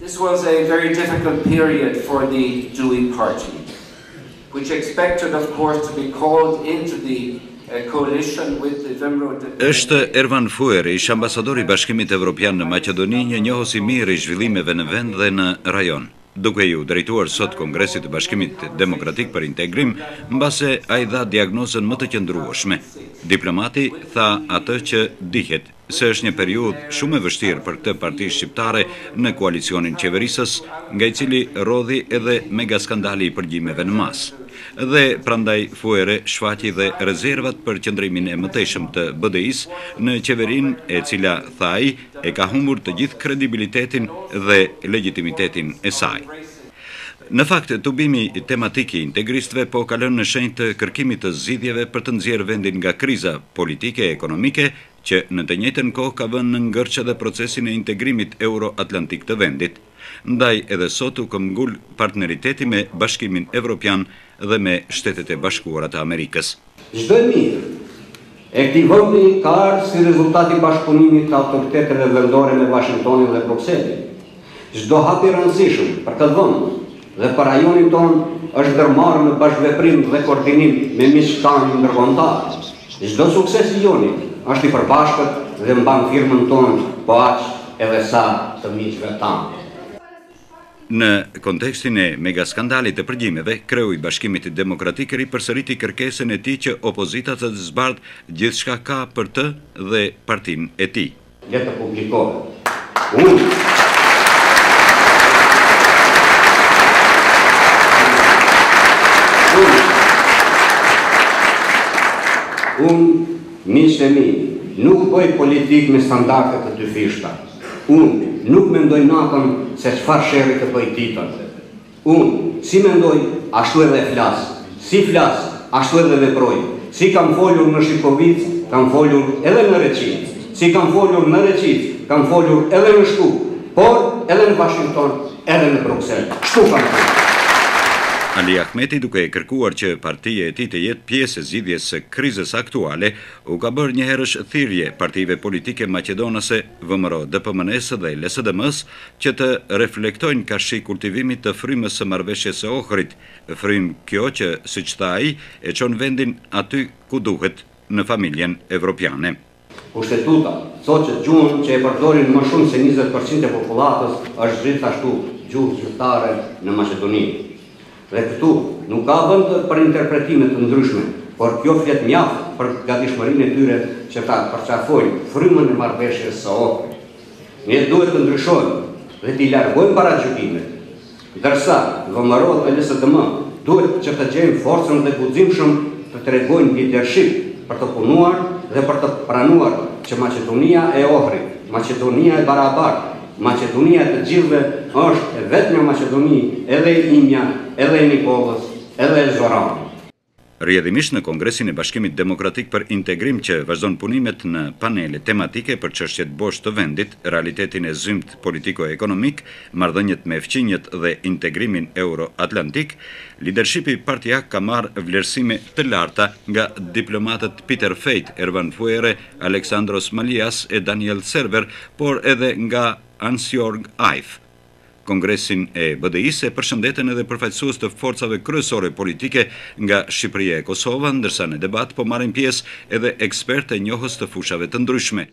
This was a very difficult period for the Dewey Party, which expected, of course, to be called into the coalition with the Vimro. Është Ervan Fueri, ish ambasadori i Bashkimit Evropian në Maqedoni, një njohës i mirë i zhvillimeve në vend dhe në rajon. Duke ju drejtuar sot Kongresit të Bashkimit Demokratik për Integrim, mbase ai dha diagnozën më të qëndrueshme. Diplomati tha atë që dihet se është një periudhë shumë e vështirë për këtë parti shqiptare në koalicionin qeverisës, nga i cili rodhi edhe mega skandali i përgjimeve në mas. Dhe prandaj Fuere shfaqi dhe rezervat për qëndrimin e mëtejshëm të BDI-s në qeverin e cila thaj e ka humbur të gjithë kredibilitetin dhe legitimitetin e saj. Në fakt, tubimi tematik i integristëve po kalon në shenjë të kërkimit të zgjidhjeve për të nxjerrë vendin nga kriza politike e ekonomike, që në të njëjtën kohë ka vënë në ngërç edhe procesin e integrimit euro-atlantik të vendit. Ndaj edhe sot u këmbgul partneriteti me Bashkimin Evropian dhe me Shtetet e Bashkuara të Amerikës. Çdo mirë e këtij vendi ka ardhur si rezultat i bashkëpunimit të autoriteteve vendore me Washingtonin dhe Brukselin. Çdo hap i rëndësishëm për këtë vend dhe për rajonin tonë është ndërmarrë në bashkëveprim dhe koordinim me miqtanë ndërkombëtar. Çdo sukses i jonit është i përbashkët dhe mban firmën tonë, po aq edhe sa të miqve tanë. Në kontekstin e megaskandalit të përgjimeve, kreu i Bashkimit Demokratik ripërsëriti kërkesën e tij që opozita të zbardh gjithçka ka për të dhe partinë e tij. Le të publikohet. Unë, miqtë e mi, nuk bëj politik me standarde të dyfishta. Unë nuk mendoj natën se çfarë sherri të bëj ditën. Unë, si mendoj, ashtu edhe flas. Si flas, ashtu edhe veproj. Si kam folur në Shqipovic, kam folur edhe në Reqic. Si kam folur në Reqic, kam folur edhe në Shkup, por edhe në Washington, edhe në Bruksel. Kështu kam folur. Ali Ahmeti, duke kërkuar që partia e tij të jetë pjesë e zgjidhjes së krizës aktuale, u ka bërë një herësh thirrje partive politike maqedonase, VMRO, DPMNS dhe LSDM-s që të reflektojnë kashi kultivimit të frymës së marrëveshjes së Ohrit, frymë kjo që, siç tha ai, e çon vendin aty ku duhet, në familjen evropiane. Kushtetuta thotë që gjuhën që e përdorin më shumë se 20% e popullatës është gjithashtu gjuhë zyrtare në Maqedoni. Dhe këtu nuk ka vend për interpretime të ndryshme, por kjo flet mjaft për gatishmërinë e tyre që ta përqafojnë frymën e marrëveshjes së Ohrit. Ne duhet të ndryshojmë dhe t'i largojmë paragjykimet, ndërsa VMRO dhe LSDM duhet që të gjejnë forcën dhe guximshëm të tregojnë leadership për të punuar dhe për të pranuar që Maqedonia e Ohrit, Maqedonia e barabartë, Maqedonia të gjithëve është e vetmja Maqedoni, edhe e imja, edhe e Nikolës, edhe e Zoranit. Rrjedhimisht në Kongresin e Bashkimit Demokratik për Integrim që vazhdon punimet në panele tematike për çështjet bosh të vendit, realitetin e zymt politiko-ekonomik, marrëdhëniet me fqinjet dhe integrimin euro-atlantik, lidershipi partijak ka marrë vlerësime të larta nga diplomatët Peter Fejt, Ervan Fuere, Aleksandros Malias e Daniel Server, por edhe nga Ansjorg Aif. Kongresin e BDI-s e përshëndeten edhe përfaqësues të forcave kryesore politike nga Shqipëria e Kosova, ndërsa në debat po marrin pjesë edhe ekspertë e njohës të fushave të ndryshme.